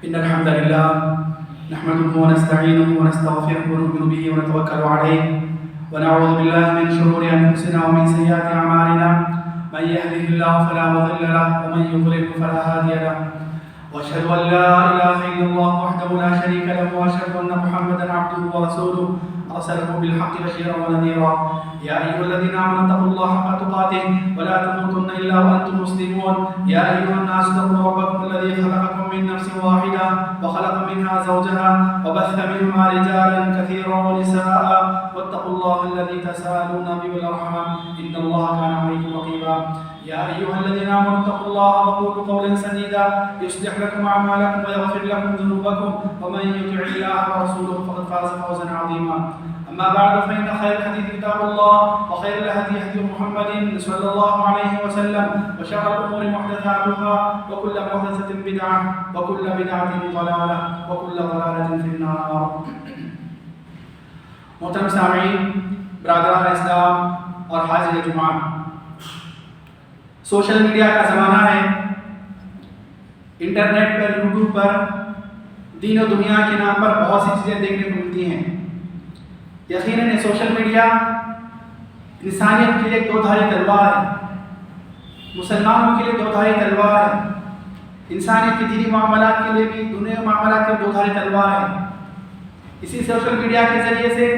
إن الحمد لله نحمده ونستعينه ونستغفره ونؤمن به ونتوكل عليه ونعوذ بالله من شرور أنفسنا ومن سيئات أعمالنا من يهده الله فلا مضل له ومن يضلل فلا هادي له وأشهد أن لا إله إلا الله وحده لا شريك له وأشهد أن محمدا عبده ورسوله أرسله بالحق بشيرا ونذيرا يا أيها الذين آمنوا اتقوا الله حق تقاته ولا تموتن إلا وأنتم مسلمون يا أيها الناس اتقوا ربكم الذي خلقكم من نفس واحدة وخلق منها زوجها وبث منهما رجالا كثيرا ونساء واتقوا الله الذي تساءلون به والأرحام إن الله كان عليكم رقيبا يا أيها الذين آمنوا اتقوا الله وقولوا قولا سديدا يصلح لكم أعمالكم ويغفر لكم ذنوبكم ومن يطع الله ورسوله فقد فاز فوزا عظيما أما بعد فإن خير الحديث كتاب الله وخير الهدي هدي محمد صلى الله عليه وسلم وشر الأمور محدثاتها وكل محدثة بدعة وكل بدعة ضلالة وكل ضلالة في النار. محترم سامعین، برادران اسلام اور حاضر جمعہ، سوشل میڈیا کا زمانہ ہے. انٹرنیٹ پر، یوٹیوب پر دین و دنیا کے نام پر بہت سی چیزیں دیکھنے کو ملتی ہیں. یقیناً سوشل میڈیا انسانیت کے لیے دو دھاری تلوار ہے، مسلمانوں کے لیے دو دھاری تلوار ہے. انسانیت کے دینی معاملات کے لیے بھی، دنیا معاملات کے دو دھاری تلوار ہے. اسی سوشل میڈیا کے ذریعے سے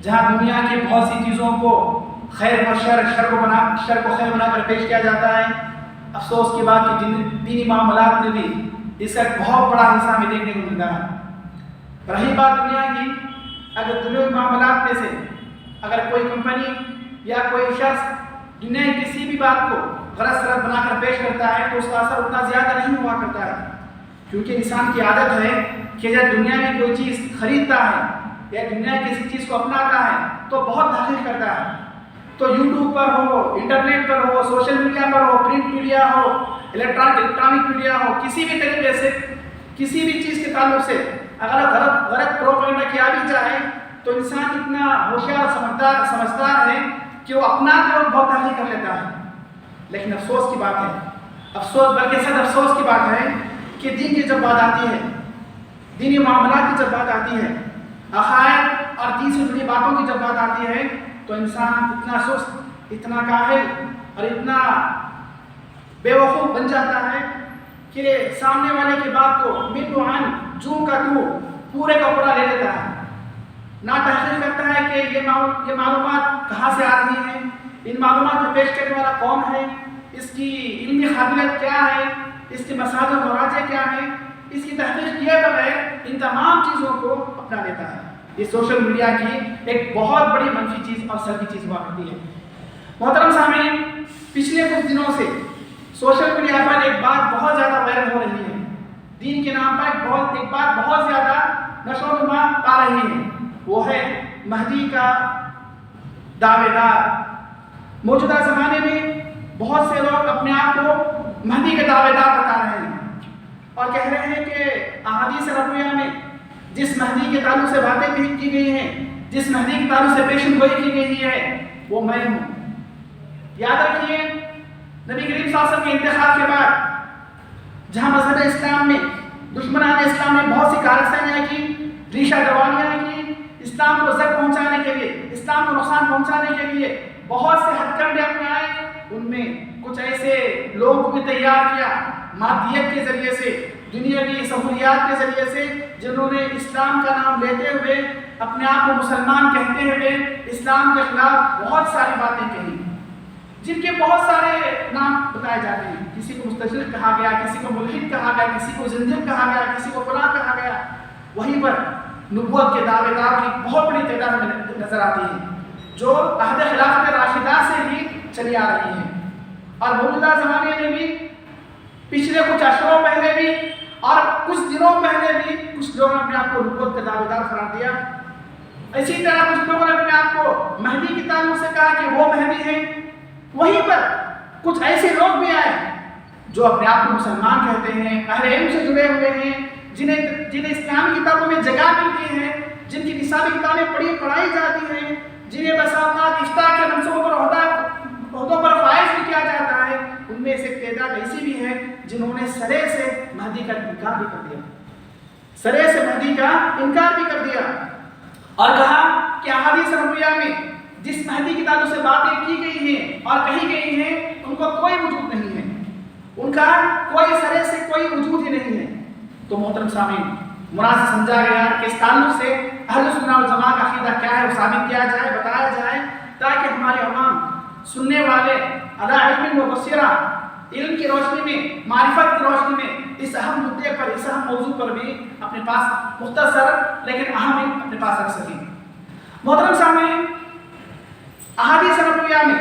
جہاں دنیا کی بہت سی چیزوں کو خیر و شر کو خیر بنا کر پیش کیا جاتا ہے، افسوس کی بات کہ دینی معاملات میں بھی اس کا ایک بہت بڑا حصہ ہمیں دیکھنے کو ملتا ہے. رہی بات دنیا کی، اگر دنیا معاملات میں سے اگر کوئی کمپنی یا کوئی شخص دنیا کی کسی بھی بات کو غلط سلط بنا کر پیش کرتا ہے تو اس کا اثر اتنا زیادہ نہیں ہوا کرتا ہے، کیونکہ انسان کی عادت ہے کہ جب دنیا میں کوئی چیز خریدتا ہے یا دنیا کی کسی چیز کو اپناتا ہے تو بہت تحقیق کرتا ہے. تو یوٹیوب پر ہو، انٹرنیٹ پر ہو، سوشل میڈیا پر ہو، پرنٹ میڈیا ہو، الیکٹرانک میڈیا ہو، کسی بھی طریقے سے کسی بھی چیز کے تعلق سے اگر غلط پروپیگنڈا کیا بھی جائے تو انسان اتنا ہوشیار سمجھدار ہے کہ وہ اپنا وقت بہت تحقیق کر لیتا ہے. لیکن افسوس کی بات ہے، بلکہ صد افسوس کی بات ہے کہ دین کی جب بات آتی ہے، دینی معاملات کی جب بات آتی ہے، عقائد اور دین سے جڑی باتوں کی جب بات آتی ہے تو انسان اتنا سست، اتنا کاہل اور اتنا بے وقوف بن جاتا ہے کہ سامنے والے کی بات کو من و عن، جو کا تو پورے کا پورا لے لیتا ہے. نہ تحقیق کرتا ہے کہ یہ معلومات کہاں سے آ رہی ہیں، ان معلومات کو پیش کرنے والا کون ہے، اس کی علمی قابلیت کیا ہے، اس کے مصادر مراجع کیا ہیں. اس کی تحقیق کیے بغیر ان تمام چیزوں کو اپنا لیتا ہے. یہ سوشل میڈیا کی ایک بہت بڑی منفی چیز اور سلبی چیز ہوا کرتی ہے. محترم سامعین، پچھلے کچھ دنوں سے سوشل میڈیا پر ایک بات بہت زیادہ وائرل ہو رہی ہے، دین کے نام پر ایک بات بہت زیادہ نشو و نما پا رہی ہے، وہ ہے مہدی کا دعوے دار. موجودہ زمانے میں بہت سے لوگ اپنے آپ کو مہدی کے دعوے دار بتا رہے ہیں اور کہہ رہے ہیں کہ احادیث نبویہ میں جس مہدی کے تعلق سے باتیں کی گئی ہیں، جس مہدی کے تعلق سے پیشن گوئی کی گئی ہے، وہ میں ہوں. یاد رکھیے، نبی کریم صلی اللہ علیہ وسلم کے انتخاب کے بعد جہاں مذہب اسلام میں دشمنان اسلام نے بہت سی کاررسائیاں کی، ریشہ دوانیاں کی، اسلام کو زد پہنچانے کے لیے، اسلام کو نقصان پہنچانے کے لیے بہت سے ہتھ کنڈے اپنائے. ان میں کچھ ایسے لوگوں کو بھی تیار کیا مادیت کے ذریعے سے، دنیاوی سہولیات کے ذریعے سے، جنہوں نے اسلام کا نام لیتے ہوئے اپنے آپ کو مسلمان کہتے ہوئے اسلام کے خلاف بہت ساری باتیں کہی، جن کے بہت سارے نام بتائے جاتے ہیں. کسی کو مستشرق کہا گیا، کسی کو ملحد کہا گیا، کسی کو زندق کہا گیا، کسی کو فلاں کہا گیا. وہیں پر نبوت کے دعوے دار کی بہت بڑی تعداد نظر آتی ہے جو عہد خلافت راشدہ سے بھی چلی آ رہی ہے. اور موجودہ زمانے میں بھی، پچھلے کچھ اشروں پہلے بھی اور کچھ دنوں پہلے بھی کچھ لوگوں نے اپنے آپ کو نبوت کے دعوے دار قرار دیا. اسی طرح کچھ لوگوں نے اپنے آپ کو مہدی کے تعلق سے کہا کہ وہ مہدی ہیں. وہیں پر کچھ ایسے لوگ بھی آئے جو اپنے آپ کو مسلمان کہتے ہیں، اہل علم سے جڑے ہوئے ہیں، جنہیں اسلامی کتابوں میں جگہ ملتی ہے، جن کی نصابی کتابیں پڑھائی جاتی ہیں، جنہیں بسا اوقات افتاء کے منصبوں پر عہدوں پر فائز بھی کیا جاتا ہے. ان میں سے ایک تعداد ایسی بھی ہے جنہوں نے سرے سے مہدی کا انکار بھی کر دیا. سرے سے مہدی کا انکار بھی کر دیا اور کہا کہ احادیث نبویہ میں جس مہدی کی تعلق سے باتیں کی گئی ہیں اور کہی گئی ہیں ان کو کوئی وجود نہیں ہے، ان کا کوئی سرے سے کوئی وجود ہی نہیں ہے۔ تو محترم سامعین، مراد سے سمجھا گیا کہ اس تعلق سے اہل سنت والجماعت کا عقیدہ کیا ہے وہ ثابت کیا جائے، بتایا جائے، تاکہ ہمارے عوام سننے والے علی علم و بصیرہ، علم کی روشنی میں، معرفت کی روشنی میں اس اہم مدعے پر، اس اہم موضوع پر بھی اپنے پاس مختصر لیکن اہم علم اپنے پاس رکھ سکیں۔ محترم سامعین، احادیث نبویہ میں،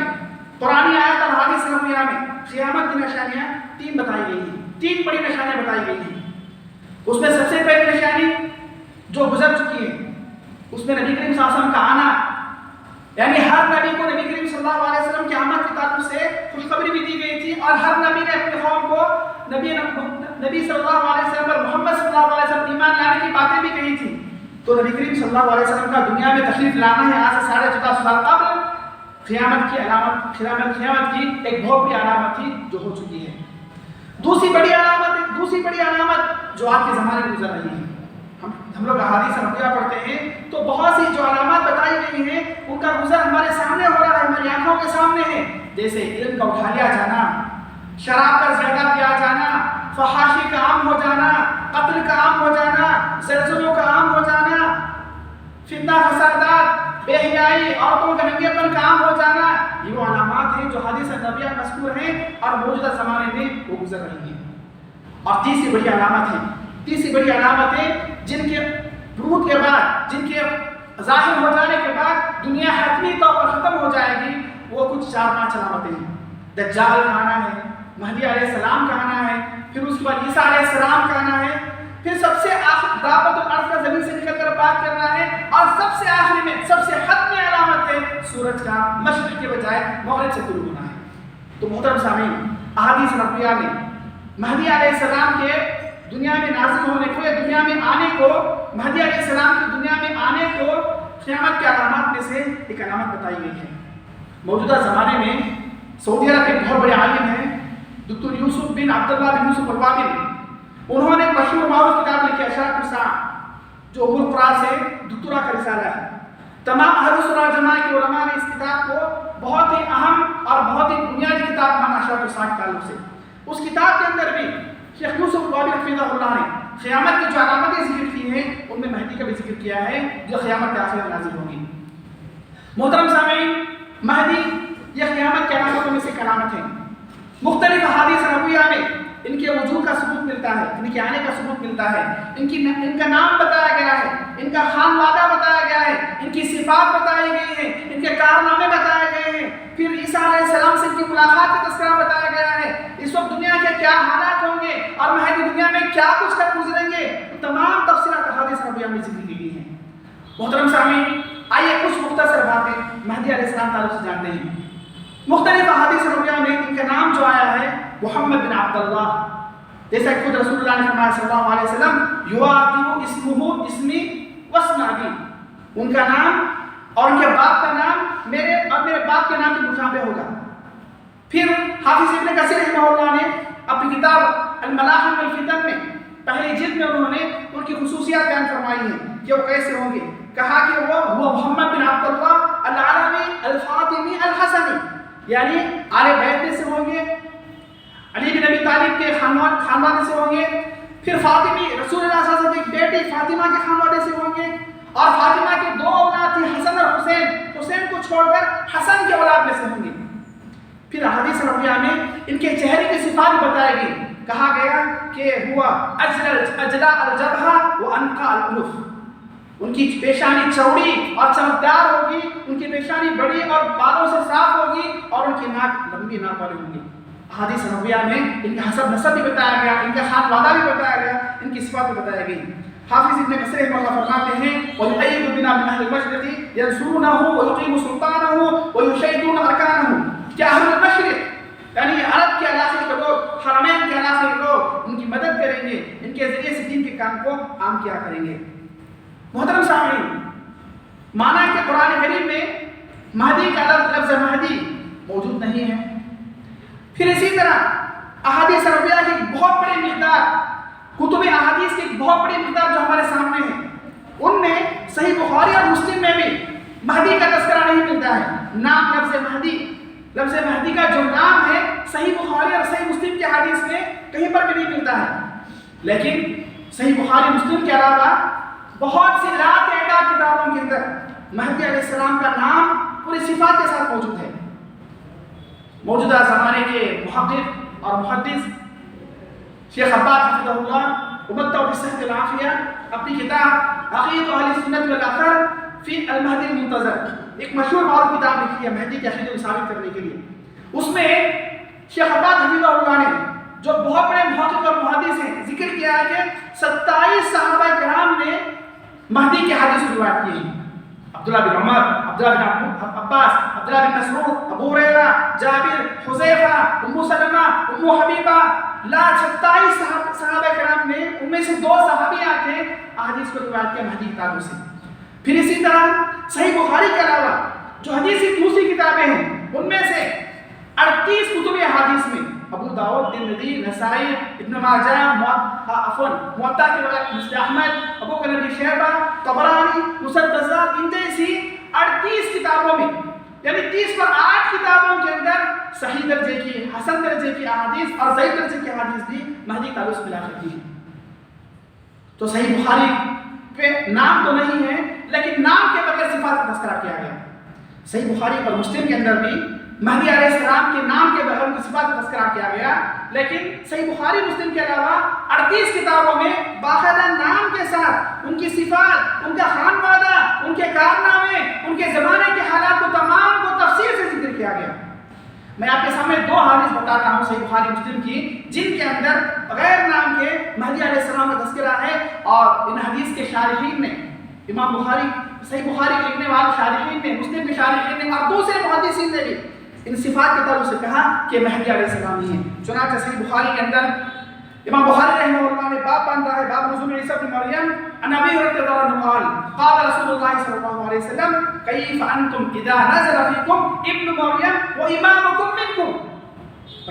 قرآنی آیت اور احادیث نبویہ میں قیامت کی نشانیاں تین بتائی گئی ہیں، تین بڑی نشانیاں بتائی گئی ہیں۔ اس میں سب سے پہلی نشانی جو گزر چکی ہے، اس میں نبی کریم صلی اللہ علیہ وسلم کا آنا، یعنی ہر نبی کو نبی کریم صلی اللہ علیہ وسلم کی آمد کے تعلق سے خوشخبری بھی دی گئی تھی، اور ہر نبی نے اپنے قوم کو نبی صلی اللہ علیہ وسلم اور محمد صلی اللہ علیہ وسلم ایمان لانے کی باتیں بھی کہی تھی۔ تو نبی کریم صلی اللہ علیہ وسلم کا دنیا میں تشریف لانا ہے آج سے 1450 سال قبل قیامت کی علامت، قیامت کی ایک بہت بڑی علامت تھی جو ہو چکی ہے۔ دوسری بڑی علامت جو آپ کے زمانے میں گزر رہی ہے، ہم لوگ احادیث نبویہ پڑھتے ہیں تو بہت سی جو علامات بتائی گئی ہیں ان کا گزر ہمارے سامنے ہو رہا ہے، ہماری آنکھوں کے سامنے ہے، جیسے علم کا اٹھا لیا جانا، شراب کا زیادہ پیا جانا، فحاشی کا عام ہو جانا، قتل کا عام ہو جانا، زلزلوں کا عام ہو جانا، فتنہ فسادات، بے حیائی، عورتوں کا ننگے پن کا عام ہو جانا، یہ وہ علامات ہیں جو حدیث نبویہ مذکور ہیں اور موجودہ زمانے میں وہ گزر رہی ہیں۔ اور تیسری بڑی علامت ہے جن کے ظہور کے بعد، جن کے ظاہر ہو جانے کے بعد دنیا حتمی طور پر ختم ہو جائے گی، وہ کچھ 4-5 علامتیں ہیں۔ دجال کا آنا ہے، مہدی علیہ السلام کا آنا ہے، پھر اس کے بعد عیسیٰ علیہ السلام کا آنا ہے، پھر سب سے آخر دعوت الارض کا زمین سے نکل کر بات کرنا ہے، اور سب سے آخری میں سب سے حتمی علامت ہے سورج کا مشرق کے بجائے مغرب سے طلوع ہونا ہے۔ تو محترم سامعین، احادیث نبویہ میں مہدی علیہ السلام کے دنیا میں نازل ہونے کو، یا دنیا میں آنے کو، مہدی علیہ السلام کی دنیا میں آنے کو قیامت کے علامات میں سے ایک علامت بتائی گئی ہے۔ موجودہ زمانے میں سعودی عرب کے بہت بڑے عالم ہیں دکتور یوسف بن عبداللہ بن یوسف الوابل، انہوں نے ایک مشہور معروف کتاب لکھی اشراط الساعہ، جو ام القرآن سے دکتورا کا رسالہ ہے۔ تمام اہل سنت والجماعت کے علماء نے اس کتاب کو بہت ہی اہم اور بہت ہی بنیادی کتاب مانا اشراط الساعہ کے تعلق سے۔ اس کتاب کے اندر بھی شیخ یوسف الوابل حفظہ اللہ نے قیامت کی جو علامتیں ذکر کی ہیں ان میں مہدی کا بھی ذکر کیا ہے جو قیامت کے آخر میں نازل ہوگی۔ محترم سامعین، مہدی یہ قیامت کی علامتوں میں سے ایک علامت ہے۔ مختلف احادیث نبویہ میں ان کے وجود کا ثبوت ملتا ہے، ان کے آنے کا ثبوت ملتا ہے، ان کا نام بتایا گیا ہے، ان کا خانوادہ بتایا گیا ہے، ان کی صفات بتائی گئی ہیں، ان کے کارنامے بتائے گئے ہیں، پھر عیسیٰ علیہ السلام سے ان کی ملاقات کا تذکرہ بتایا گیا ہے، اس وقت دنیا کے کیا حالات ہوں گے اور مہدی دنیا میں کیا کچھ کر گزریں گے، تمام تفصیلات احادیث نبویہ میں ذکر کی گئی ہیں۔ محترم سامعین، آئیے کچھ مختصر باتیں مہدی علیہ السلام تعلق سے جانتے ہیں۔ مختلف احادیث نبویہ میں ان کا نام جو آیا ہے محمد بن عبداللہ، جیسا کہ خود رسول اللہ نے فرمایا صلی اللہ علیہ وسلم، یوافق اسمہ اسمی واسم ابی، ان کا نام اور ان کے باپ کا نام میرے اور میرے باپ کے نام کے مشابہ ہوگا۔ پھر حافظ ابن کثیر رحمہ اللہ نے اپنی کتاب الملاحم والفتن میں پہلی جلد میں انہوں نے ان کی خصوصیات بیان فرمائی ہیں کہ وہ کیسے ہوں گے۔ کہا کہ وہ محمد بن عبداللہ العلوی الفاطمی الحسنی، یعنی آل بیت میں سے ہوں گے، علی بن ابی طالب کے خاندان سے ہوں گے، پھر فاطمی رسول اللہ صلی اللہ علیہ وسلم کی بیٹی فاطمہ کے خاندان سے ہوں گے، اور فاطمہ کے 2 اولاد تھے حسن اور حسین، حسین کو چھوڑ کر حسن کے اولاد میں سے ہوں گے۔ پھر احادیث نبویہ میں ان کے چہرے کی صفات بتائی گئی، کہا گیا کہ ہوا اجلا الجبہہ وانقا الانف، ان کی پیشانی چوڑی اور چمکدار ہوگی، ان کی پیشانی بڑی اور بالوں سے صاف ہوگی، اور ان کی ناک لمبی ناک والی ہوگی۔ احادیث نبویہ میں ان کا حسب نسب بھی بتایا گیا، ان کا خانوادہ بھی بتایا گیا، ان کی صفات بھی بتائی گئی۔ حافظ ابن کثیر رحمہ اللہ فرماتے ہیں وَيُؤَيِّدُ بِنَا مِنْ أَهْلِ الْمَشْرِقِ يَنْصُرُونَهُ وَيُقِيمُ سُلْطَانَهُ وَيُشَيِّدُونَ أَرْكَانَهُ، کہ اہل المشرق یعنی عرب کے علاقے کے لوگ، حرمین کے علاقے کے لوگ ان کی مدد کریں گے، ان کے ذریعے سے دین کے کام کو عام کیا کریں گے۔ محترم سامعین، مانا کہ قرآن کریم میں مہدی کا لفظ مہدی موجود نہیں ہے۔ پھر اسی طرح احادیث نبویہ کی بہت بڑی مقدار کتب احادیث احادیث کی ایک بہت بڑی مقدار جو ہمارے سامنے ہے، ان میں صحیح بخاری اور مسلم میں بھی مہدی کا تذکرہ نہیں ملتا ہے. نام لفظ مہدی کا جو نام ہے صحیح بخاری اور صحیح مسلم کے حدیث میں کہیں پر بھی نہیں ملتا ہے. لیکن صحیح بخاری مسلم کے علاوہ بہت سی لا تعداد کتابوں کے اندر مہدی علیہ السلام کا نام پوری صفات کے ساتھ موجود ہے. موجودہ زمانے کے محقق اور محدث شیخ عباد حفظہ اللہ ومتع بصحة العافیہ اپنی کتاب عقیدۃ اہل السنۃ والاتھر فی المہدی المنتظر ایک مشہور معروف کتاب لکھی ہے مہدی کی عقیدت کو ثابت کرنے کے لیے. اس میں شیخ عباد حفظہ اللہ نے جو بہت بڑے محقق اور محدث ہیں ذکر کیا ہے کہ 27 صحابہ کرام نے مہدی کے حدیث روایت کی ہیں. عبداللہ بن عمر، عبداللہ بن عباس، عبداللہ بن مسعود، ابو ہریرہ، جابر، حذیفہ، ام سلمہ، ام حبیبہ، 27 صحابہ کرام نے ان میں سے 2 صحابیات تھے احادیث کو روایت کیا مہدی کتابوں سے. پھر اسی طرح صحیح بخاری کے علاوہ جو حدیث کی دوسری کتابیں ہیں ان میں سے 38 کتب احادیث میں ابو داؤد، ترمذی، نسائی، ابن ماجہ، موطا کے بعد مسند احمد، ابو بکر بن شیبہ، طبرانی، مسند بزار، ان جیسی 38 کتابوں میں یعنی 30 پر 8 کتابوں کے اندر صحیح درجے کی، حسن درجے کی احادیث اور ضعیف درجے کی احادیث بھی مہدی تعلق ملا کرتی ہیں. تو صحیح بخاری پہ نام تو نہیں ہے لیکن نام کے بغیر صفات کا تذکرہ کیا گیا. صحیح بخاری اور مسلم کے اندر بھی مہدی علیہ السلام کے نام کے بغیر ان کی صفات کا تذکرہ کیا گیا. لیکن صحیح بخاری مسلم کے علاوہ 38 کتابوں میں باقاعدہ نام کے ساتھ ان کی صفات، ان کا خانوادہ، ان کے کارنامے، ان کے زمانے کے حالات کو تمام کو تفصیل سے ذکر کیا گیا. میں آپ کے سامنے 2 حدیث بتاتا ہوں صحیح بخاری مسلم کی جن کے اندر بغیر نام کے مہدی علیہ السلام کا تذکرہ ہے. اور ان حدیث کے شارحین نے، امام بخاری صحیح بخاری کے لکھنے والے شارحین نے، مسلم کے شارحین نے اور دوسرے محدثین نے بھی ان صفات کے تعلق سے کہا کہ مہدی علیہ السلام ہی ہیں. چنانچہ صحیح بخاری کے اندر امام بخاری رحمہ اللہ نے باب باندھا ہے، باب نزول عیسی ابن مریم. عن ابی ہریرہ رضی اللہ عنہ قال قال رسول اللہ صلی اللہ علیہ وسلم کیف انتم اذا نزل فیکم ابن مریم وامامکم منکم.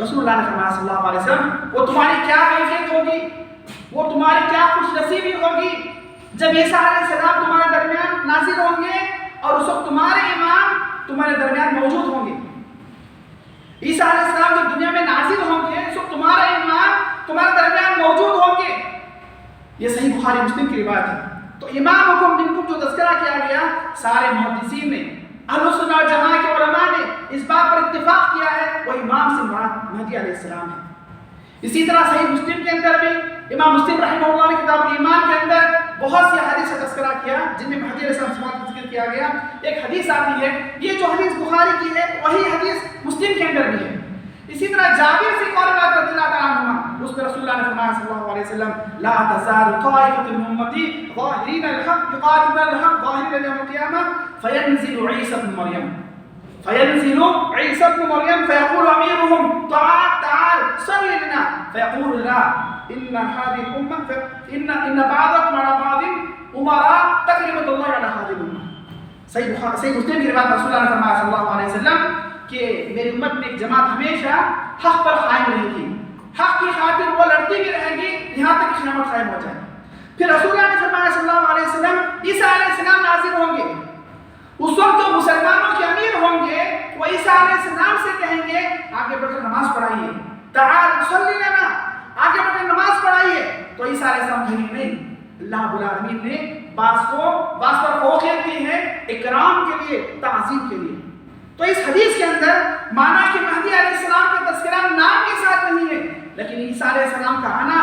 رسول اللہ نے فرمایا صلی اللہ علیہ وسلم وہ تمہاری کیا کیفیت ہوگی، وہ تمہاری کیا خوش نصیبی ہوگی جب عیسیٰ علیہ السلام تمہارے درمیان نازل ہوں گے اور اس وقت تمہارے امام تمہارے درمیان موجود ہوں گے. عیسیٰ علیہ السلام جب دنیا میں نازل ہوں گے اس وقت تمہارا امام تمہارے درمیان موجود ہوں گے. یہ صحیح بخاری مسلم کی روایت ہے. تو امام حکم منکم جو تذکرہ کیا گیا سارے محدثین نے، اہل سنت والجماعہ کے علماء نے اس بات پر اتفاق کیا ہے وہ امام سے مراد مہدی علیہ السلام ہے. اسی طرح صحیح مسلم کے اندر بھی امام مسلم رحمہ اللہ نے کتاب الایمان کے اندر بہت سی حدیث کا تذکرہ کیا جن میں مہدی علیہ السلام کا ذکر کیا گیا. ایک حدیث آتی ہے، یہ جو حدیث بخاری کی ہے وہی حدیث مسلم کے اندر بھی ہے. اسی طرح جابر سے قول بات رضی اللہ تعالیٰ عنہ اس میں رسول اللہ نے فرمایا صلی اللہ علیہ وسلم لا تزال طائفة من امتی ظاہرین الحق یقاتلون الحق ظاہرین یوم القیامہ فینزل عیسی ابن مریم فیقول امیرهم تعال صل لنا فیقول لا ان هذه الامه ان بعضكم على بعض امراء تقريبا الله على هذه الامه. صحیح مسلم کی روایت رسول اللہ نے فرمایا صلی اللہ علیہ وسلم کہ میری امت میں ایک جماعت ہمیشہ حق پر قائم رہے گی، حق کی خاطر وہ لڑتی بھی رہے گی یہاں تک کہ قیامت قائم ہو جائے. پھر رسول اللہ نے فرمایا صلی اللہ علیہ وسلم عیسیٰ علیہ السلام نازل ہوں گے، اس وقت جو مسلمانوں کے امیر ہوں گے وہ عیسیٰ علیہ السلام سے کہیں گے آگے بڑھ کر نماز پڑھائیے، تعال صلی لنا، آگے بڑھ کر نماز پڑھائیے. تو عیسیٰ علیہ السلام کہیں گے نہیں، اللہ رب العالمین نے بعض پر فوقیت دی ہے اکرام کے لیے، تعظیم کے لیے. تو اس حدیث کے اندر مانا کہ مہدی علیہ السلام کا تذکرہ نام کے ساتھ نہیں ہے لیکن عیسیٰ علیہ السلام کا آنا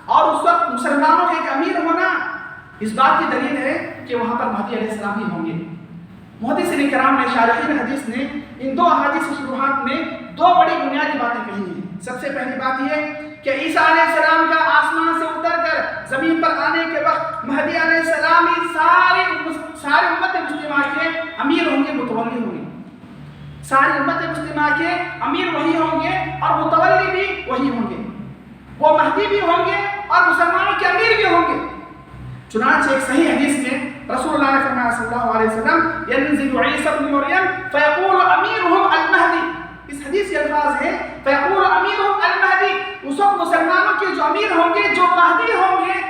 اور اس وقت مسلمانوں کے ایک امیر ہونا اس بات کی دلیل ہے کہ وہاں پر مہدی علیہ السلام ہی ہوں گے. محدثین کرام نے، شارحین حدیث نے ان 2 احادیث کی شروحات میں 2 بڑی بنیادی باتیں کہی ہیں. سب سے پہلی بات یہ کہ عیسیٰ علیہ السلام کا آسمان سے اتر کر زمین پر آنے کے وقت مہدی علیہ السلام ہی ساری امت مسلمہ کے امیر ہوں گے، متولی ہوں گے. ساری امت مسلمہ کے امیر وہی ہوں گے اور متولی بھی وہی ہوں گے. وہ مہدی بھی ہوں گے اور مسلمانوں کے امیر بھی ہوں گے. چنانچہ ایک صحیح حدیث میں رسول اللہ نے فرمایا صلی اللہ علیہ وسلم ينزل عیسی ابن مریم فیقول امیرهم المہدی. اس حدیث کے الفاظ ہیں فیقول امیرهم المہدی. اس وقت مسلمانوں کے جو امیر ہوں گے، جو مہدی ہوں گے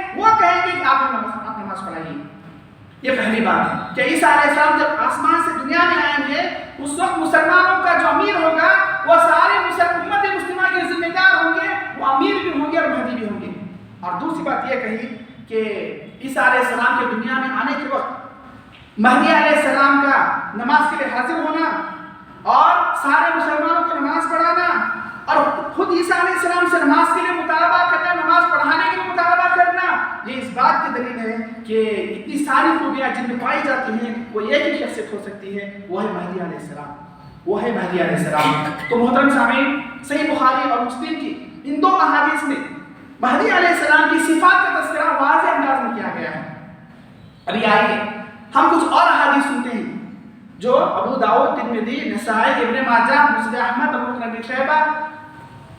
یہ پہلی بات ہے کہ عیسیٰ علیہ السلام جب آسمان سے دنیا میں آئیں گے اس وقت مسلمانوں کا جو امیر ہوگا وہ سارے امت مسلمہ کے ذمہ دار ہوں گے، وہ امیر بھی ہوں گے اور مہدی بھی ہوں گے۔ اور دوسری بات یہ کہی کہ عیسیٰ علیہ السلام کے دنیا میں آنے کے وقت مہدی علیہ السلام کا نماز کے لیے حاضر ہونا اور سارے مسلمانوں کو نماز پڑھانا اور خود عیسیٰ علیہ السلام سے نماز کے لیے مطالبہ کرنا، نماز پڑھانے کے لیے مطالبہ کرنا، یہ اس بات کی دلیل ہے کہ اتنی ساری خوبیاں جن میں پائی جاتی ہیں وہ ایک ہی شخصیت ہو سکتی ہے، وہ ہے مہدی علیہ السلام، وہ ہے مہدی علیہ السلام۔ تو محترم سامعین، صحیح بخاری اور مسلم کی ان دو احادیث میں مہدی علیہ السلام کی صفات کا تذکرہ واضح انداز میں کیا گیا ہے۔ ابھی آئیے ہم کچھ اور احادیث سنتے ہیں جو ابو داؤد، ترمذی، نسائی، ابن ماجہ، مسند احمد، ابو بکر بن شیبہ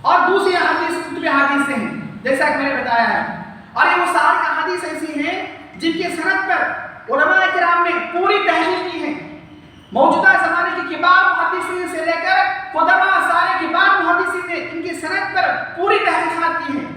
اور دوسری کتب احادیث سے ہیں، جیسا کہ میں نے بتایا ہے۔ اور یہ وہ ساری احادیث ایسی ہیں جن کی سند پر علماء کرام نے پوری تحقیق کی ہے۔ موجودہ زمانے کے کبار محدثین سے لے کر قدما سارے کبار محدثین نے ان کی سند پر پوری تحقیقات کی ہیں۔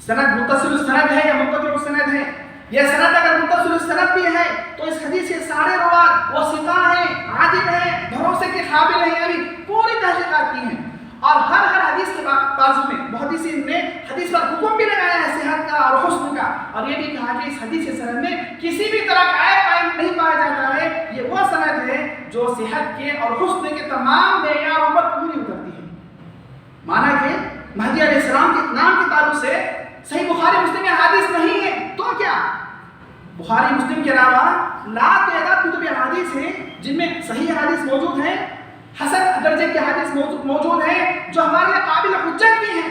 سند متصل السند ہے یا منقطع السند ہے؟ یہ سند اگر متصل السند بھی ہے تو اس حدیث کے سارے روات وہ ثقہ ہیں، عادل ہیں، بھروسے کے قابل ہیں، یعنی پوری تحقیقات کی ہیں۔ اور ہر حدیث کے بازو میں محدثین نے حدیث پر حکم بھی لگایا ہے صحت کا اور حسن کا، اور یہ بھی کہا کہ اس حدیث کے سند میں کسی بھی طرح کا عیب نہیں پایا جاتا ہے، یہ وہ سند ہے جو صحت کے اور حسن کے تمام معیاروں پر پوری اترتی ہے۔ مانا کہ مہدی علیہ السلام کے نام کے تعلق سے صحیح بخاری مسلم احادیث نہیں ہے تو کیا؟ بخاری مسلم کے علاوہ لا تعداد کتب احادیث ہیں جن میں صحیح احادیث موجود ہیں، حسن درجے کے حدیث موجود ہیں جو ہمارے لیے قابل حجت بھی ہیں،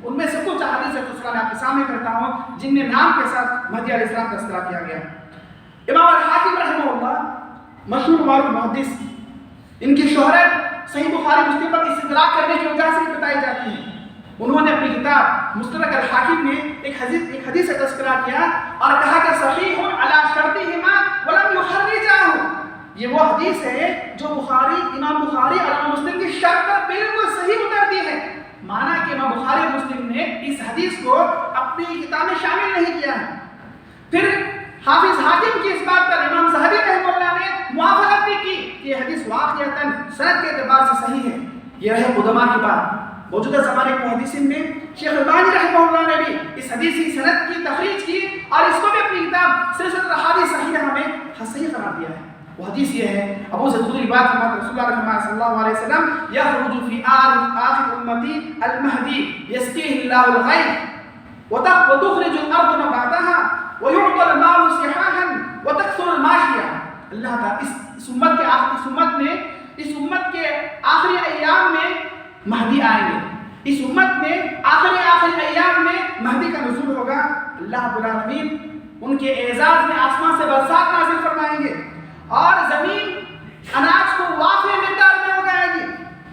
ان میں سے کچھ احادیث کا میں آپ کے سامنے کرتا ہوں جن میں نام کے ساتھ مہدی علیہ السلام کا تذکرہ کیا گیا۔ امام الحاکم رحمہ اللہ مشہور معروف محدث، ان کی شہرت صحیح بخاری مسلم پر استدراک کرنے کی وجہ سے بتائی جاتی ہے۔ انہوں نے اپنی کتاب مستدرک الحاکم میں ایک حدیث کا تذکرہ کیا اور کہا کہ صحیح علی شرطہما ولم یخرجہ، یہ وہ حدیث ہے جو امام بخاری اور امام مسلم کی شرط پر بالکل صحیح اترتی ہے۔ مانا کہ امام بخاری اور مسلم نے اس حدیث کو اپنی کتاب میں شامل نہیں کیا ہے۔ پھر حافظ حاکم کی اس بات پر امام ذہبی رحمہ اللہ نے موافقت بھی کی کہ یہ حدیث واقعتاً سند کے اعتبار سے صحیح ہے۔ یہ رہے قدما کی بات۔ موجودہ زمانے کے محدثین میں شیخ البانی رحمہ اللہ نے بھی اس حدیث کی سند کی تخریج کی اور اس کو بھی اپنی کتاب سلسلۃ الاحادیث صحیحہ میں صحیح قرار دیا ہے۔ وہ حدیث یہ ہے، ابو ذر خدری بات فرماتے رسول اللہ صلی اللہ علیہ وسلم یخرج فی آخر امتی المہدی یسقیہ اللہ الغیث وتخرج الارض نباتها ويعطى المال سحاحا وتكثر الماشیہ۔ اللہ تعالیٰ اس امت کے آخری ایام میں مہدی آئیں گے، اس امت میں آخری ایام میں مہدی کا نزول ہوگا۔ اللہ رب العالمین ان کے اعزاز میں آسمان سے برسات نازل فرمائیں گے اور زمین اناج کو وافر مقدار میں اگائے گی۔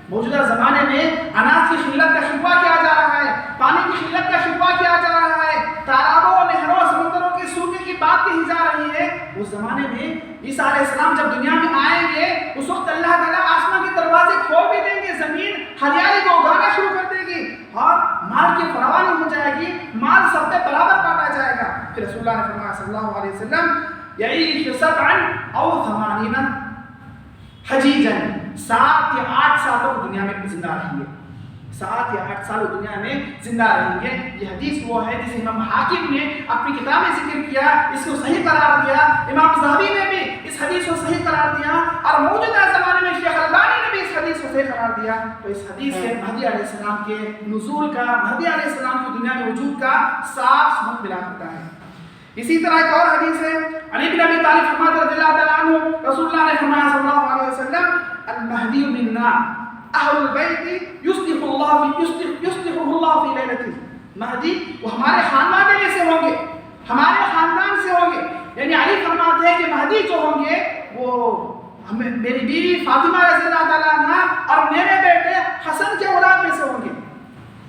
موجودہ زمانے میں اناج کی قلت کا شکوہ کیا جا رہا ہے، پانی کی قلت کا شکوہ کیا جا رہا ہے، تالابوں، نہروں، سمندروں کے سوکھنے کی بات کہی جا رہی ہے۔ اس زمانے میں عیسیٰ علیہ السلام جب دنیا میں آئیں گے اس وقت اللہ تعالیٰ آسمان کے دروازے کھول بھی دیں گے، زمین ہریالی کو اگانا شروع کر دے گی اور مال کی فراوانی ہو جائے گی، مال سب پہ برابر بانٹا جائے گا۔ پھر رسول اللہ نے فرمایا صلی اللہ علیہ وسلم یعیش 7 أو 80 حجیجاً، 7 یا 8 سالوں کو دنیا میں زندہ رہیں گے، 7 یا 8 سال دنیا میں زندہ رہیں گے۔ یہ حدیث وہ ہے جسے امام حاکم نے اپنی کتاب میں ذکر کیا، اس کو صحیح قرار دیا، امام ذہبی نے بھی اس حدیث کو صحیح قرار دیا اور موجودہ زمانے میں شیخ البانی نے بھی اس حدیث کو صحیح قرار دیا۔ تو اس حدیث سے مہدی علیہ السلام کے نزول کا، مہدی علیہ السلام کی دنیا میں وجود کا صاف ثبوت ملا کرتا ہے۔ اسی طرح ایک اور حدیث ہے، علی بن ابی طالب فرماتے رضی اللہ تعالیٰ عنہ، رسول اللہ نے فرمایا صلی اللہ علیہ وسلم المہدی منا اہل البیت یصلح اللہ فی لیلۃ، مہدی وہ ہمارے خاندان میں سے ہوں گے، ہمارے خاندان سے ہوں گے۔ یعنی علی فرماتے ہیں کہ مہدی جو ہوں گے وہ میری بیوی فاطمہ رضی اللہ تعالیٰ عنہ اور میرے بیٹے حسن کے اولاد میں سے ہوں گے۔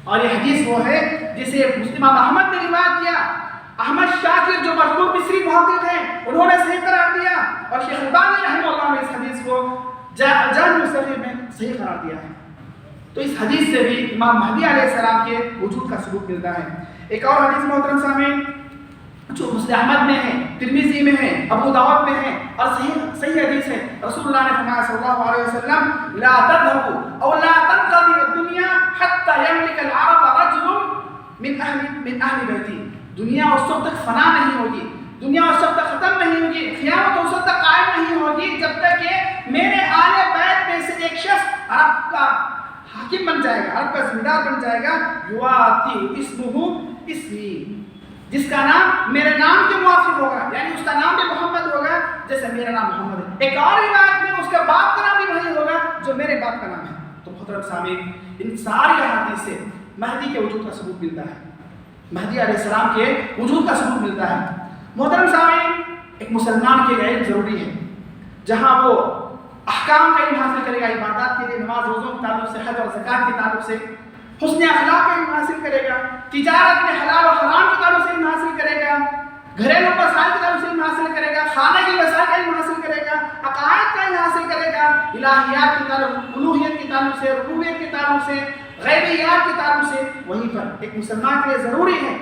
اور یہ حدیث وہ ہے جسے امام احمد نے روایت کیا، احمد شاکر جو مشہور مصری محقق ہیں انہوں نے صحیح قرار دیا اور شیخ البانی رحمہ اللہ نے اس حدیث کو جامع صحیح میں صحیح قرار دیا ہے۔ تو اس حدیث سے بھی امام مہدی علیہ السلام کے وجود کا ثبوت ملتا ہے۔ ایک اور حدیث محترم سامعین، جو مسلم احمد میں ہے، ترمذی میں ہے، ابو داؤد میں ہے اور صحیح حدیث ہے. رسول اللہ نے فرمایا صلی اللہ علیہ وسلم لا تذهب او لا تنقضي الدنيا حتى يملك العرب رجل من اهل بیتی. دنیا اس وقت تک فنا نہیں ہوگی، دنیا اس وقت تک ختم نہیں ہوگی، قیامت اس وقت تک قائم نہیں ہوگی جب تک کہ میرے آل بیت میں سے ایک شخص عرب کا حاکم بن جائے گا، عرب کا ذمہ دار بن جائے گا. یواتی اسمہ اسمی، جس کا نام میرے نام کے موافق ہوگا، یعنی اس کا نام بھی محمد ہوگا جیسے میرا نام محمد ہے. ایک اور روایت میں اس کے باپ کا نام بھی وہی ہوگا جو میرے باپ کا نام ہے. تو محترم سامعین، ان ساری احادیث سے مہدی کے وجود کا ثبوت ملتا ہے، مہدی علیہ السلام کے وجود کا ثبوت ملتا ہے. محترم سامعین، ایک مسلمان کے لیے علم ضروری ہے. جہاں وہ احکام کا علم حاصل کرے گا، عبادات کے لیے، نماز روزوں کے تعلق سے، حج اور زکات کے تعلق سے، حسن اخلاق کا علم حاصل کرے گا، تجارت میں حلال و حرام کے تعلق سے علم حاصل کرے گا، گھریلو مسائل کے تعلق سے علم حاصل کرے گا، کھانے کے مسائل کا علم حاصل کرے گا، عقائد کا علم حاصل کرے گا، الہیات کے تعلق، الوہیت کے تعلق سے، ربوبیت کے تعلق سے، غیبیات کے تعلق سے. وہیں پر ایک مسلمان کے لیے ضروری ہے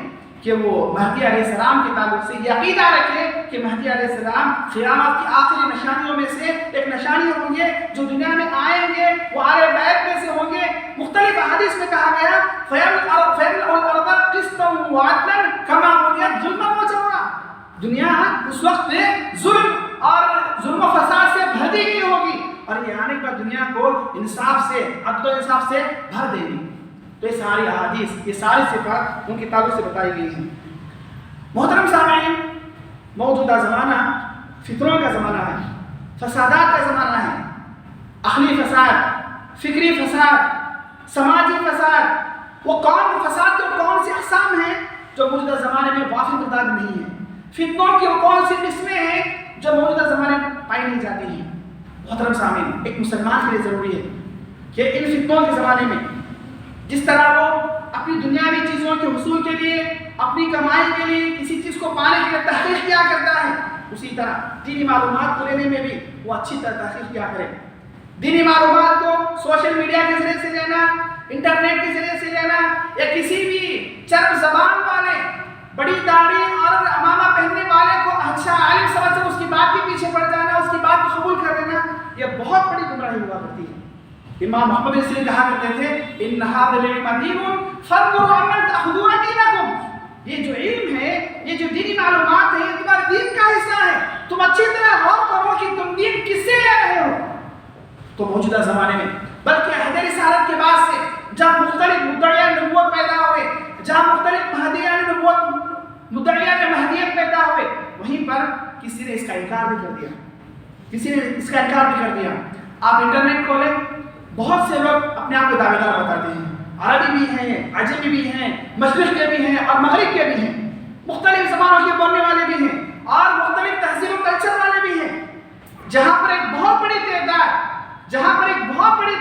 کہ وہ مہدی علیہ السلام کے تعلق سے یہ عقیدہ رکھے کہ مہدی علیہ السلام قیامت کی آخری نشانیوں میں سے ایک نشانی ہوں گے جو دنیا میں آئیں گے، وہ آل بیت میں سے ہوں گے. مختلف احادیث میں کہا گیا فَيَمْلَأُ الْأَرْضَ قِسْطًا وَعَدْلًا كَمَا بُنِيَتْ ظُلْمًا وَجَوْرًا. دنیا اس وقت ظلم اور ظلم و فساد سے بھر دی گئی ہوگی اور یہ آنے کے بعد دنیا کو انصاف سے، عدل و انصاف سے بھر دے گی. تو یہ ساری احادیث، یہ ساری صفات ان کے تعلق سے بتائی گئی ہیں. محترم سامعین، موجودہ زمانہ فتنوں کا زمانہ ہے، فسادات کا زمانہ ہے. عقلی فساد، فکری فساد، سماجی فساد، وہ فساد کے کون سی اقسام ہیں جو موجودہ زمانے میں واقعی مقدار نہیں ہیں. فتنوں کی وہ کون سی قسمیں ہیں جو موجودہ زمانے میں پائی نہیں جاتی ہیں. محترم سامعین، ایک مسلمان کے لیے ضروری ہے کہ ان فتنوں کے زمانے میں جس طرح وہ اپنی دنیاوی چیزوں کے حصول کے لیے، اپنی کمائی کے لیے، کسی چیز کو پانے کے لیے تحقیق کیا کرتا ہے، اسی طرح دینی معلومات کو لینے میں بھی وہ اچھی طرح تحقیق کیا کرے. دینی معلومات کو سوشل میڈیا کے ذریعے سے لینا، انٹرنیٹ کے ذریعے سے لینا، یا کسی بھی چرب زبان والے، بڑی داڑھی اور امامہ پہننے والے کو اچھا عالم سمجھ کر اس کی بات کے پیچھے پڑ جانا، اس کی بات کو قبول کر لینا، یہ بہت بڑی گمراہی ہوا کرتی ہے. امام محمد بن سیرین کہا کرتے تھے ان ھذا العلم دین فانظروا عمن تاخذون دینکم. یہ جو علم ہے، یہ جو دینی معلومات ہے، یہ تمہارے دین کا حصہ ہے. تم اچھی طرح غور کرو کہ تم دین کس سے لے رہے ہو. تو موجودہ زمانے میں بلکہ عہد رسالت کے بعد سے جب مختلف مدعیان نبوت پیدا ہوئے، جہاں مختلف مہدیان نبوت، مدعیان مہدیت پیدا ہوئے، وہیں پر کسی نے اس کا انکار بھی کر دیا، کسی نے اس کا انکار بھی کر دیا. آپ انٹرنیٹ کھولیں، بہت سے لوگ اپنے آپ کو دعوے دار بتاتے ہیں، عربی بھی ہیں، عجمی بھی ہیں، مشرق کے بھی ہیں اور مغرب کے بھی ہیں، مختلف زبانوں کے بولنے والے بھی ہیں اور مختلف تہذیب و کلچر والے بھی ہیں. جہاں پر ایک بہت بڑی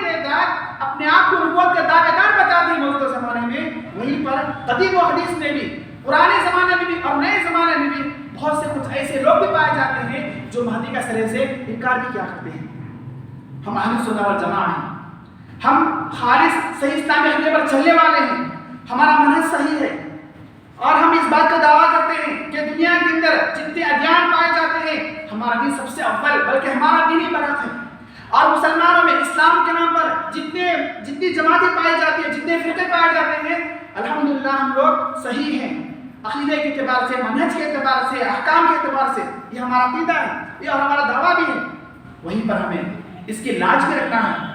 تعداد اپنے آپ کو نبوت کا دعوے دار بتاتی ہے موجودہ زمانے میں، وہیں پر قدیم و حدیث میں بھی، پرانے زمانے میں بھی اور نئے زمانے میں بھی بہت سے کچھ ایسے لوگ بھی پائے جاتے ہیں جو مہدی کا سرے سے انکار بھی کیا کرتے ہیں. ہم اہل سنت والجماعہ ہیں، ہم خالص صحیح اسلامی عقیدے پر چلنے والے ہیں، ہمارا منہج صحیح ہے اور ہم اس بات کا دعویٰ کرتے ہیں کہ دنیا کے اندر جتنے ادیان پائے جاتے ہیں ہمارا دین سب سے اول، بلکہ ہمارا دین ہی برحق ہے. اور مسلمانوں میں اسلام کے نام پر جتنی جماعتیں پائی جاتی ہیں، جتنے فرقے پائے جاتے ہیں، الحمدللہ ہم لوگ صحیح ہیں عقیدے کے اعتبار سے، منہج کے اعتبار سے، احکام کے اعتبار سے. یہ ہمارا عقیدہ ہے، یہ اور ہمارا دعویٰ بھی ہے. وہیں پر ہمیں اس کی لاج بھی رکھنا ہے،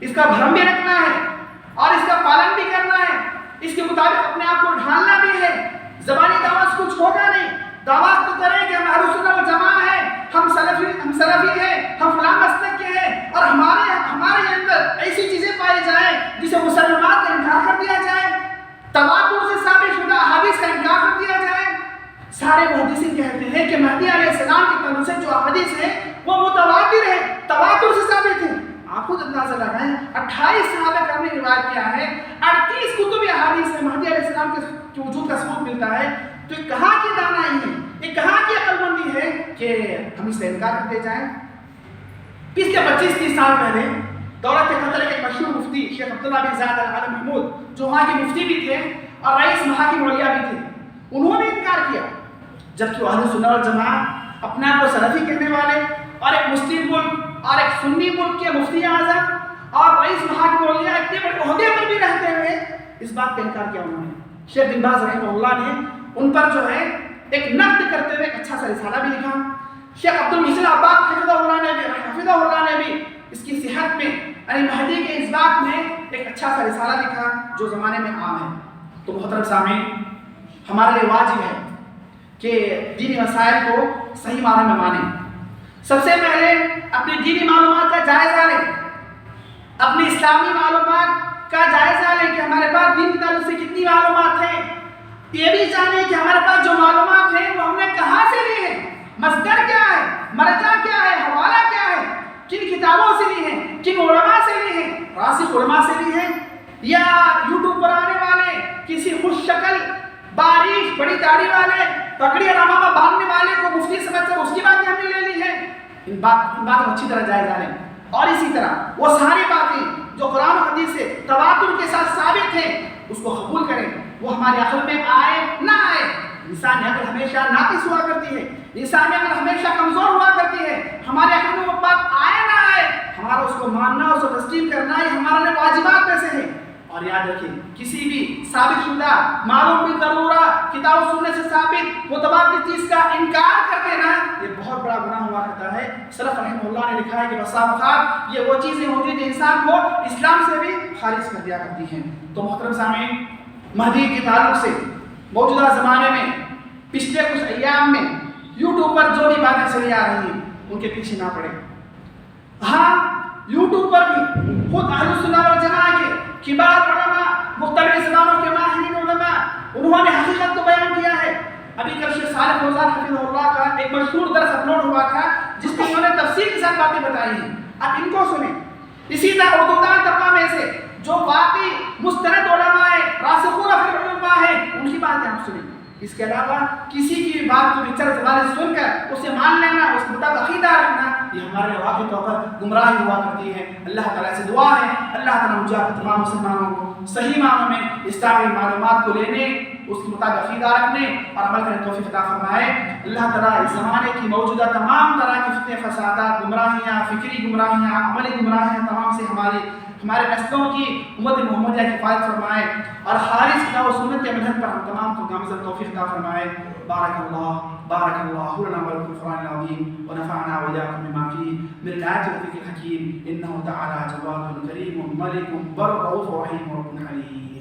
اس کا بھرم بھی رکھنا ہے اور اس کا پالن بھی کرنا ہے، اس کے مطابق اپنے آپ کو ڈھالنا بھی ہے. زبانی دعویٰ سے کچھ ہوگا نہیں. دعویٰ تو کریں کہ ہم اہل سنت والجماعہ ہیں، ہم سلفی ہیں، ہم فلاں مسلک کے ہیں اور ہمارے اندر ایسی چیزیں پائی جائیں جسے مسلمات کا انکار کر دیا جائے، تواتر سے ثابت شدہ احادیث کا انکار کر دیا جائے. سارے محدثین کہتے ہیں کہ مہدی علیہ السلام کے تعلق سے جو احادیث ہیں وہ متواتر ہیں، تواتر سے ثابت ہیں. آپ خود اندازہ لگائیں، 28 صحابہ کرام نے روایت کیا ہے، 38 کتب احادیث میں مہدی علیہ السلام کے وجود کا ثبوت ملتا ہے. تو یہ کہاں کی دانائی ہے، یہ کہاں کی عقل مندی ہے کہ ہم اس سے انکار کرتے جائیں. اس کے 25-30 سال پہلے دولت قطر کے مشہور مفتی شیخ عبداللہ بن زیاد ال محمود، جو وہاں کے مفتی بھی تھے اور رئیس محاکم علیہ بھی تھے، انہوں نے انکار کیا جبکہ اہل سنت والجماعت اپنے آپ کو سلفی کہنے والے اور ایک مسلم ملک اور ایک سنی ملک کے مفتی اعظم اور رئیس محاکم اولیاء اتنے بڑے عہدے پر بھی رہتے ہوئے اس بات کا انکار کیا انہوں نے. شیخ بن باز رحمہ اللہ نے ان پر جو ہے ایک نقد کرتے ہوئے ایک اچھا سا رسالہ بھی لکھا. شیخ عبد المحسن عباد حفظہ اللہ نے بھی اس کی صحت میں یعنی مہدی کے اس بات میں ایک اچھا سا رسالہ لکھا جو زمانے میں عام ہے. تو محترم سامعین، ہمارے لیے واجب ہے کہ دینی مسائل کو صحیح معنی میں مانیں. سب سے پہلے اپنی دینی معلومات کا جائزہ لیں، اپنی اسلامی معلومات کا جائزہ لیں کہ ہمارے پاس دین کی تعلق سے کتنی معلومات ہیں. یہ بھی جانیں کہ ہمارے پاس جو معلومات ہیں وہ ہم نے کہاں سے لی ہیں، مصدر کیا ہے، مرجع کیا ہے، حوالہ کیا ہے، کن کتابوں سے لی ہیں، کن علماء سے لی ہیں، راسخ علماء سے لی ہیں، یا یوٹیوب پر آنے والے کسی خوش شکل باریک بڑی داڑھی والے پگڑی اور امامہ باندھنے والے کو مفتی سمجھ کر اس کی باتیں ہم نے لے لی ہیں. ان باتوں کو اچھی طرح جائزہ لیں. اور اسی طرح وہ ساری باتیں جو قرآن و حدیث سے تواتر کے ساتھ ثابت ہیں اس کو قبول کریں. وہ ہمارے عقل میں آئے نہ آئے. انسانی عقل ہمیشہ ناقص ہوا کرتی ہے، انسانی عقل ہمیشہ کمزور ہوا کرتی ہے. ہمارے عقل میں وہ بات آئے نہ آئے، ہمارا اس کو ماننا، اس کو تسلیم کرنا یہ ہمارے لیے واجبات میں سے ہے. اور یاد رکھیں کسی بھی ثابت شدہ معلوم بالضرورہ کتاب و سنت سے ثابت متبادل چیز کا انکار کر دینا یہ بہت بڑا گناہ ہوا کرتا ہے. سلف رحمہ اللہ نے لکھا ہے کہ بسا اوقات یہ وہ چیزیں ہوتی ہیں جو انسان کو اسلام سے بھی خارج کر دیا کرتی ہیں. تو محترم سامعین، مہدی کے تعلق سے موجودہ زمانے میں پچھلے کچھ ایام میں یوٹیوب پر جو بھی باتیں چلی آ رہی ہیں ان کے پیچھے نہ پڑے. ہاں، یوٹیوب پر بھی خود اہل سنت والجماعت کے کبار علماء، مختلف زبانوں کے ماہرین علماء انہوں نے حقیقت کو بیان کیا ہے. ابھی کل شیخ صالح فوزان حفظہ اللہ کا ایک مشہور درس اپلوڈ ہوا تھا جس میں انہوں نے تفصیل کے ساتھ باتیں بتائی ہیں. اب ان کو سنیں. اسی طرح اردو دان طبقہ میں سے جو واقعی مستند علماء ہیں، راسخون فی العلماء ہیں، ان کی باتیں آپ سنیں. اس کے علاوہ کسی کی بات کو بچر زبان سے سن کر اسے مان لینا، اس کے مطابق عقیدہ رکھنا یہ ہمارے واقعی طور پر گمراہی ہوا کرتی ہے. اللہ تعالیٰ سے دعا ہے اللہ تعالیٰ مجھے تمام مسلمانوں کو صحیح معنوں میں اسلامی معلومات کو لینے، اس کے مطابق عقیدہ رکھنے اور عمل کرنے توفیق عطا فرمائے. اللہ تعالیٰ اس زمانے کی موجودہ تمام طرح کی فتنے فسادات، گمراہیاں، فکری گمراہیاں، عملی گمراہیاں تمام سے ہمارے نسلوں کی امت محمدیہ کی حفاظت فرمائے اور خالص کتاب و سنت کے منہج پر ہم تمام کو گامزن توفیق عطا فرمائے. بارک اللہ لنا ولکم القرآن العظیم ونفعنا وإياكم بما فيه من الآيات والذكر الحكيم إنه تعالى جواد كريم ملك بر رؤوف رحيم رب حليم.